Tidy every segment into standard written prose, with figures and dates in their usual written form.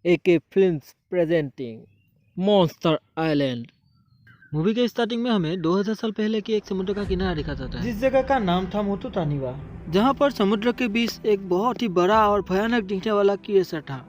AK films presenting monster island. Movie के starting में हमें 2000 साल पहले की एक समुद्र का किनारा दिखा जाता है, जिस जगह का नाम था मोटुतानिवा, जहाँ पर समुद्र के बीच एक बहुत ही बड़ा और भयानक दिखने वाला क्रिएचर था।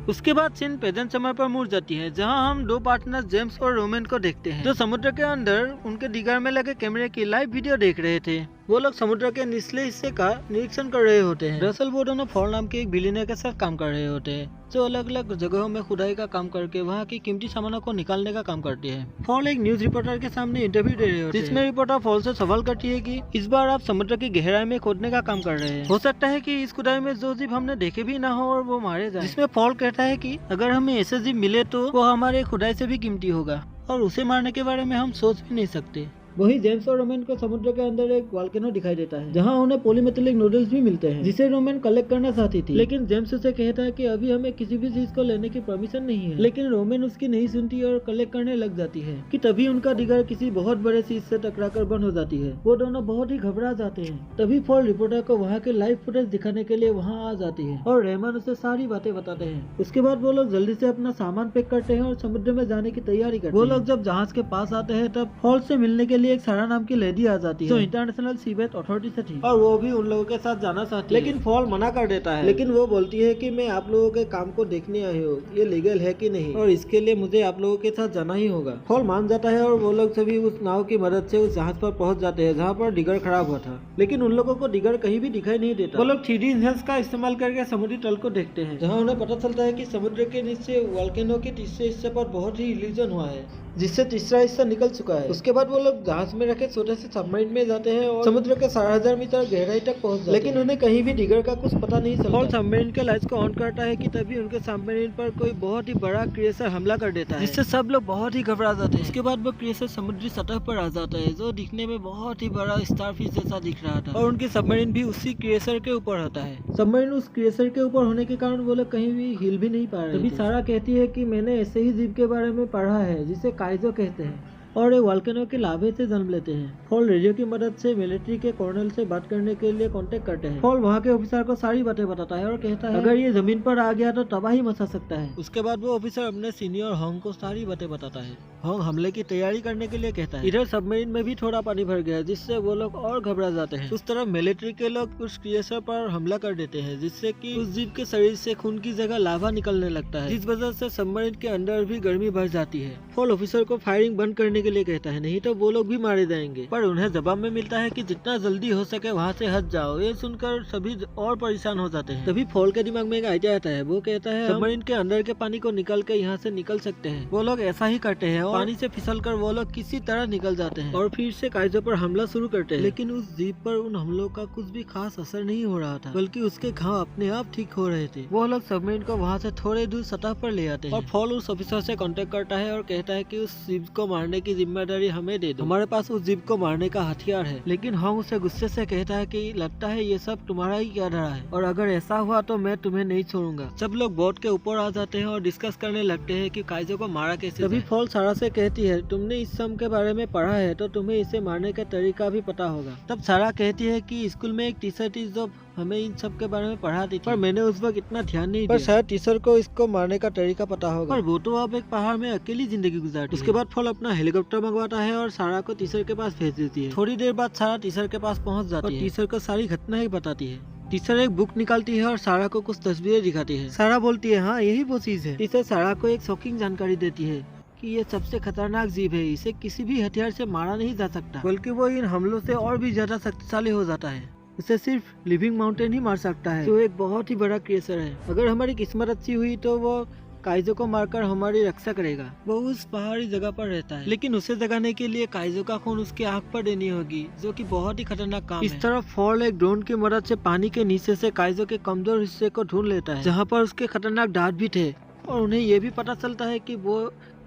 उसके बाद सीन प्रेजेंट समय पर मुड़ जाती है, जहां हम दो पार्टनर जेम्स और रोमन को देखते हैं, जो समुद्र के अंदर उनके डिगर में लगे कैमरे की लाइव वीडियो देख रहे थे। वो लोग समुद्र के निचले हिस्से का निरीक्षण कर रहे होते हैं। दरअसल वो दोनों फॉल नाम के एक बिलियनर के साथ काम कर रहे होते हैं, जो अलग अलग जगहों में खुदाई का काम करके वहाँ की कीमती सामानों को निकालने का काम करती है। फॉल एक न्यूज रिपोर्टर के सामने इंटरव्यू दे रहे होते हैं, जिसमें रिपोर्टर फॉल से सवाल करती है कि इस बार आप समुद्र की गहराई में खोदने का काम कर रहे हैं, हो सकता है कि इस खुदाई में जो जीव हमने देखे भी ना हो और वो मारे जाए। जिसमें फॉल कहता है कि अगर हमें ऐसे जीव मिले तो वो हमारे खुदाई से भी कीमती होगा और उसे मारने के बारे में हम सोच भी नहीं सकते। वही जेम्स और रोमन को समुद्र के अंदर एक वॉल्केनो दिखाई देता है, जहां उन्हें पॉलीमेथिलिक नूडल्स भी मिलते हैं, जिसे रोमन कलेक्ट करना चाहती थी, लेकिन जेम्स उसे कहता है कि अभी हमें किसी भी चीज को लेने की परमिशन नहीं है। लेकिन रोमन उसकी नहीं सुनती और कलेक्ट करने लग जाती है कि तभी उनका डिगर किसी बहुत बड़े चीज से टकराकर बंद हो जाती है। वो दोनों बहुत ही घबरा जाते हैं। तभी फॉल रिपोर्टर को वहाँ के लाइव फुटेज दिखाने के लिए वहाँ आ जाती है और रेमन उसे सारी बातें बताते हैं। उसके बाद वो लोग जल्दी से अपना सामान पैक करते हैं और समुद्र में जाने की तैयारी करते हैं। वो लोग जब जहाज के पास आते हैं तब फॉल से मिलने के लिए एक सारा नाम की लेडी आ जाती है, जो इंटरनेशनल सीबेज अथॉरिटी से थी, और वो भी उन लोगों के साथ जाना चाहती है। लेकिन फॉल मना कर देता है, लेकिन वो बोलती है कि मैं आप लोगों के काम को देखने आई हूँ, ये लीगल है कि नहीं, और इसके लिए मुझे आप लोगों के साथ जाना ही होगा। फॉल मान जाता है और वो लोग सभी उस नाव की मदद से उस जहाज पर पहुंच जाते हैं, जहाँ पर डिगर खराब हुआ था। लेकिन उन लोगों को डिगर कहीं भी दिखाई नहीं देता। वो लोग 3D इमेज का इस्तेमाल करके समुद्री तल को देखते हैं, जहाँ उन्हें पता चलता है कि समुद्र के नीचे वोल्केनो के तीसरे हिस्से पर बहुत ही इल्यूजन हुआ है, जिससे तीसरा हिस्सा निकल चुका है। उसके बाद वो लोग जहाज में रखे छोटे से सबमरीन में जाते हैं और समुद्र के 4000 मीटर गहराई तक पहुंच जाते हैं, लेकिन उन्हें कहीं भी डिगर का कुछ पता नहीं चलता। सबमरीन के लाइट्स को ऑन करता है कि तभी उनके सबमरीन पर कोई बहुत ही बड़ा क्रिएचर हमला कर देता है, जिससे सब लोग बहुत ही घबरा जाते हैं। उसके बाद वो क्रिएचर समुद्री सतह पर आ जाता है, जो दिखने में बहुत ही बड़ा स्टारफिश जैसा दिख रहा था, और उनकी सबमरीन भी उसी क्रिएचर के ऊपर होता है। सबमरीन उस क्रिएचर के ऊपर होने के कारण वो लोग कहीं भी हिल भी नहीं पा रहे। तभी सारा कहती है कि मैंने ऐसे ही जीव के बारे में पढ़ा है जिसे काइजो कहते हैं, और ये वोल्केनो के लावे से जन्म लेते हैं। फॉल रेडियो की मदद से मिलिट्री के कर्नल से बात करने के लिए कांटेक्ट करते हैं। फॉल वहाँ के ऑफिसर को सारी बातें बताता है और कहता है अगर ये जमीन पर आ गया तो तबाही मचा सकता है। उसके बाद वो ऑफिसर अपने सीनियर हॉन्ग को सारी बातें बताता है। हॉन्ग हमले की तैयारी करने के लिए कहता है। इधर सबमरीन में भी थोड़ा पानी भर गया, जिससे वो लोग और घबरा जाते हैं। उस तरफ मिलिट्री के लोग उस क्रिएचर पर हमला कर देते हैं, जिससे कि उस जीव के शरीर से खून की जगह लावा निकलने लगता है, जिस वजह से सबमरीन के अंदर भी गर्मी बढ़ जाती है। फॉल ऑफिसर को फायरिंग बंद करने के लिए कहता है, नहीं तो वो लोग भी मारे जाएंगे, पर उन्हें जवाब में मिलता है कि जितना जल्दी हो सके वहाँ से हट जाओ। ये सुनकर सभी और परेशान हो जाते हैं। तभी फॉल के दिमाग में एक आइडिया आता है। वो कहता है सबमरीन के अंदर के पानी को निकल के यहाँ से निकल सकते हैं। वो लोग ऐसा ही करते हैं और पानी से फिसलकर वो लोग किसी तरह निकल जाते हैं और फिर से काइजो पर हमला शुरू करते हैं। लेकिन उस जीप पर उन हमलों का कुछ भी खास असर नहीं हो रहा था, बल्कि उसके घाव अपने आप ठीक हो रहे थे। वो लोग सबमरीन को वहाँ से थोड़े दूर सतह पर ले आते हैं और फॉल उस ऑफिसर से कांटेक्ट करता है और कहता है कि उस जीप को मारने की जिम्मेदारी हमें दे दो, हमारे पास उस जीप को मारने का हथियार है। लेकिन हॉन्ग उसे गुस्से से कहता है कि लगता है ये सब तुम्हारा ही याद रहा है, और अगर ऐसा हुआ तो मैं तुम्हें नहीं छोड़ूंगा। सब लोग बोट के ऊपर आ जाते हैं और डिस्कस करने लगते हैं कि काइजो को मारा कैसे। तभी फॉल सारा से कहती है तुमने इस सम के बारे में पढ़ा है तो तुम्हें इसे मारने का तरीका भी पता होगा। तब सारा कहती है कि स्कूल में एक टीचर थी जो हमें इन सब के बारे में पढ़ाती थी, पर मैंने उस वक्त इतना ध्यान नहीं दिया, पर शायद टीचर को इसको मारने का तरीका पता होगा। पर वो तो अब एक पहाड़ में अकेली जिंदगी गुजारती है। उसके बाद फॉल अपना हेलीकॉप्टर मंगवाता है और सारा को टीचर के पास भेज देती है। थोड़ी देर बाद सारा टीचर के पास पहुंच जाती है और टीचर को सारी घटना ही बताती है। टीचर एक बुक निकालती है और सारा को कुछ तस्वीरें दिखाती है। सारा बोलती है हाँ यही वो चीज है। टीचर सारा को एक शॉकिंग जानकारी देती है कि ये सबसे खतरनाक जीव है, इसे किसी भी हथियार से मारा नहीं जा सकता, बल्कि वो इन हमलों से और भी ज्यादा शक्तिशाली हो जाता है। उसे सिर्फ लिविंग माउंटेन ही मार सकता है, जो एक बहुत ही बड़ा क्रिएचर है। अगर हमारी किस्मत अच्छी हुई तो वो काइजो को मारकर हमारी रक्षा करेगा। वो उस पहाड़ी जगह पर रहता है, लेकिन उसे जगाने के लिए काइजो का खून उसके आँख पर देनी होगी, जो कि बहुत ही खतरनाक काम है। इस तरफ फॉल एक ड्रोन की मदद से पानी के नीचे से काइजो के कमजोर हिस्से को ढूंढ लेता है, जहाँ पर उसके खतरनाक दांत भी थे, और उन्हें ये भी पता चलता है कि वो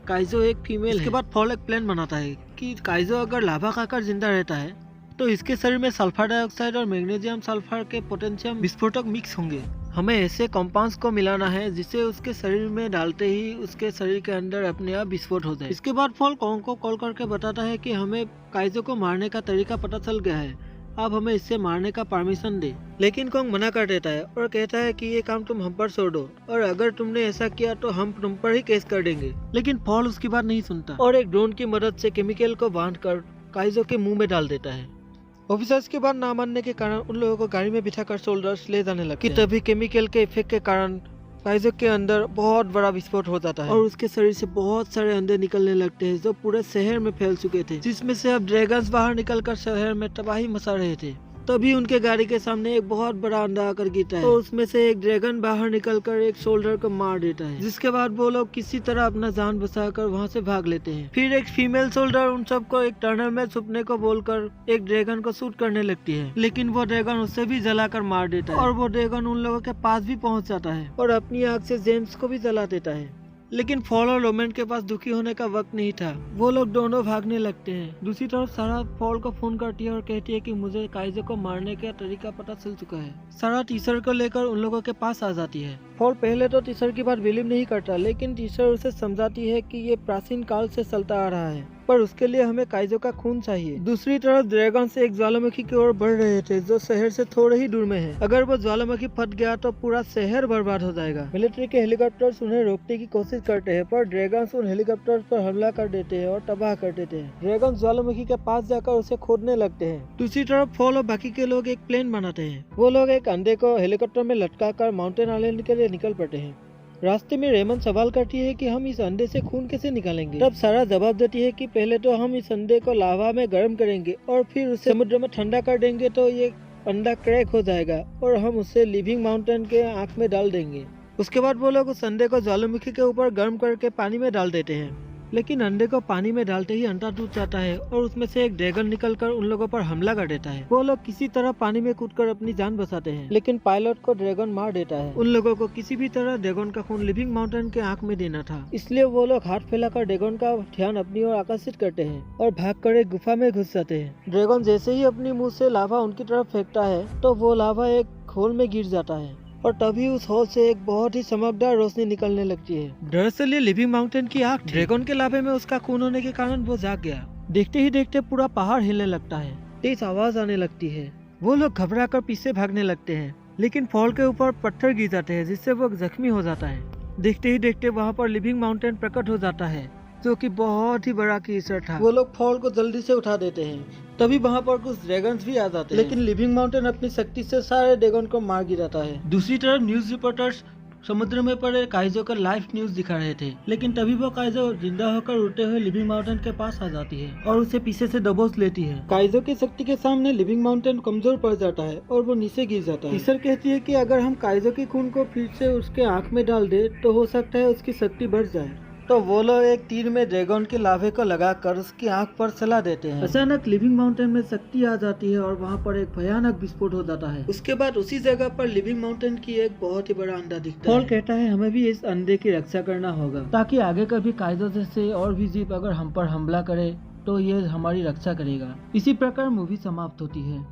काइजो एक फीमेल है। इसके बाद फॉल एक प्लान बनाता है कि काइजो अगर लाभा खाकर जिंदा रहता है तो इसके शरीर में सल्फर डाइऑक्साइड और मैग्नीशियम सल्फर के पोटेशियम विस्फोटक मिक्स होंगे। हमें ऐसे कंपाउंड्स को मिलाना है जिसे उसके शरीर में डालते ही उसके शरीर के अंदर अपने आप विस्फोट हो जाए। इसके बाद फॉल कॉन्ग को कॉल करके बताता है कि हमें काइजो को मारने का तरीका पता चल गया है, आप हमें इससे मारने का परमिशन दे। लेकिन कॉन्ग मना कर देता है और कहता है कि ये काम तुम हम पर छोड़ दो और अगर तुमने ऐसा किया तो हम तुम पर ही केस कर देंगे। लेकिन फॉल उसकी बात नहीं सुनता और एक ड्रोन की मदद से केमिकल को बांध कर काइजो के मुंह में डाल देता है। ऑफिसर्स की बात ना मानने के कारण उन लोगों को गाड़ी में बिठाकर सोल्जर्स ले जाने लगे कि तभी केमिकल के इफेक्ट के कारण काइजो के अंदर बहुत बड़ा विस्फोट हो जाता है और उसके शरीर से बहुत सारे अंडे निकलने लगते हैं जो पूरे शहर में फैल चुके थे, जिसमें से अब ड्रैगन्स बाहर निकलकर शहर में तबाही मचा रहे थे। तभी उनके गाड़ी के सामने एक बहुत बड़ा अंडा आकर गिरता है और उसमें से एक ड्रैगन बाहर निकलकर एक सोल्जर को मार देता है, जिसके बाद वो लोग किसी तरह अपना जान बचाकर वहां से भाग लेते हैं। फिर एक फीमेल सोल्जर उन सबको एक टनल में छुपने को बोलकर एक ड्रैगन को शूट करने लगती है, लेकिन वो ड्रैगन उससे भी जलाकर मार देता है और वो ड्रैगन उन लोगों के पास भी पहुंच जाता है और अपनी आग से जेम्स को भी जला देता है। लेकिन फॉल और रोमैन के पास दुखी होने का वक्त नहीं था, वो लोग दोनों भागने लगते हैं। दूसरी तरफ सारा फॉल को फोन करती है और कहती है कि मुझे काइजो को मारने का तरीका पता चल चुका है। सारा टीचर को लेकर उन लोगों के पास आ जाती है। फॉल पहले तो टीचर की बात बिलीव नहीं करता, लेकिन टीचर उसे समझाती है कि ये प्राचीन काल से चलता आ रहा है, पर उसके लिए हमें काइजो का खून चाहिए। दूसरी तरफ ड्रैगन से एक ज्वालामुखी की ओर बढ़ रहे थे जो शहर से थोड़े ही दूर में है। अगर वो ज्वालामुखी फट गया तो पूरा शहर बर्बाद हो जाएगा। मिलिट्री के हेलीकॉप्टर्स उन्हें रोकने की कोशिश करते हैं, पर ड्रैगन उन हेलीकॉप्टर्स पर हमला कर देते हैं और तबाह कर देते हैं। ड्रैगन ज्वालामुखी के पास जाकर उसे खोदने लगते हैं। दूसरी तरफ फॉल और बाकी के लोग एक प्लेन बनाते हैं। वो लोग एक अंडे को हेलीकॉप्टर में लटकाकर माउंटेन आइलैंड के लिए निकल पड़ते हैं। रास्ते में रेमन सवाल करती है कि हम इस अंडे से खून कैसे निकालेंगे। तब सारा जवाब देती है कि पहले तो हम इस अंडे को लावा में गर्म करेंगे और फिर उसे समुद्र में ठंडा कर देंगे तो ये अंडा क्रैक हो जाएगा और हम उसे लिविंग माउंटेन के आँख में डाल देंगे। उसके बाद वो लोग उस अंडे को ज्वालामुखी के ऊपर गर्म करके पानी में डाल देते हैं, लेकिन अंडे को पानी में डालते ही अंडा टूट जाता है और उसमें से एक ड्रैगन निकलकर उन लोगों पर हमला कर देता है। वो लोग किसी तरह पानी में कूदकर अपनी जान बचाते हैं, लेकिन पायलट को ड्रैगन मार देता है। उन लोगों को किसी भी तरह ड्रैगन का खून लिविंग माउंटेन के आँख में देना था, इसलिए वो लोग हाथ फैलाकर ड्रैगन का ध्यान अपनी ओर आकर्षित करते हैं और भागकर एक गुफा में घुस जाते हैं। ड्रैगन जैसे ही अपनी मुँह से लावा उनकी तरफ फेंकता है तो वो लावा एक होल में गिर जाता है और तभी उस होल से एक बहुत ही चमकदार रोशनी निकलने लगती है। दरअसल ये लिविंग माउंटेन की आग ड्रैगन के लाभे में उसका खून होने के कारण वो जाग गया। देखते ही देखते पूरा पहाड़ हिलने लगता है, तेज आवाज आने लगती है। वो लोग घबरा कर पीछे भागने लगते हैं, लेकिन फॉल के ऊपर पत्थर गिर जाते हैं जिससे वो जख्मी हो जाता है। देखते ही देखते वहाँ पर लिविंग माउंटेन प्रकट हो जाता है, जो कि बहुत ही बड़ा क्रीचर था। वो लोग फॉल को जल्दी से उठा देते हैं। तभी वहाँ पर कुछ ड्रैगन्स भी आ जाते हैं, लेकिन लिविंग माउंटेन अपनी शक्ति से सारे ड्रैगन को मार गिराता है। दूसरी तरफ न्यूज रिपोर्टर्स समुद्र में पड़े काइजो का लाइव न्यूज दिखा रहे थे, लेकिन तभी वो काइजो जिंदा होकर उड़ते हुए लिविंग माउंटेन के पास आ जाती है और उसे पीछे से दबोच लेती है। काइजो की शक्ति के सामने लिविंग माउंटेन कमजोर पड़ जाता है और वो नीचे गिर जाता है। टीचर कहती है कि अगर हम काइजो की खून को फिर से उसके आँख में डाल दे तो हो सकता है उसकी शक्ति बढ़ जाए। तो वो लोग एक तीर में ड्रैगन के लावे को लगाकर उसकी आंख पर चला देते हैं। अचानक लिविंग माउंटेन में शक्ति आ जाती है और वहाँ पर एक भयानक विस्फोट हो जाता है। उसके बाद उसी जगह पर लिविंग माउंटेन की एक बहुत ही बड़ा अंडा दिखता है। फॉल कहता है हमें भी इस अंडे की रक्षा करना होगा, ताकि आगे कभी काइजो जैसे और भी जीव अगर हम पर हमला करे तो ये हमारी रक्षा करेगा। इसी प्रकार मूवी समाप्त होती है।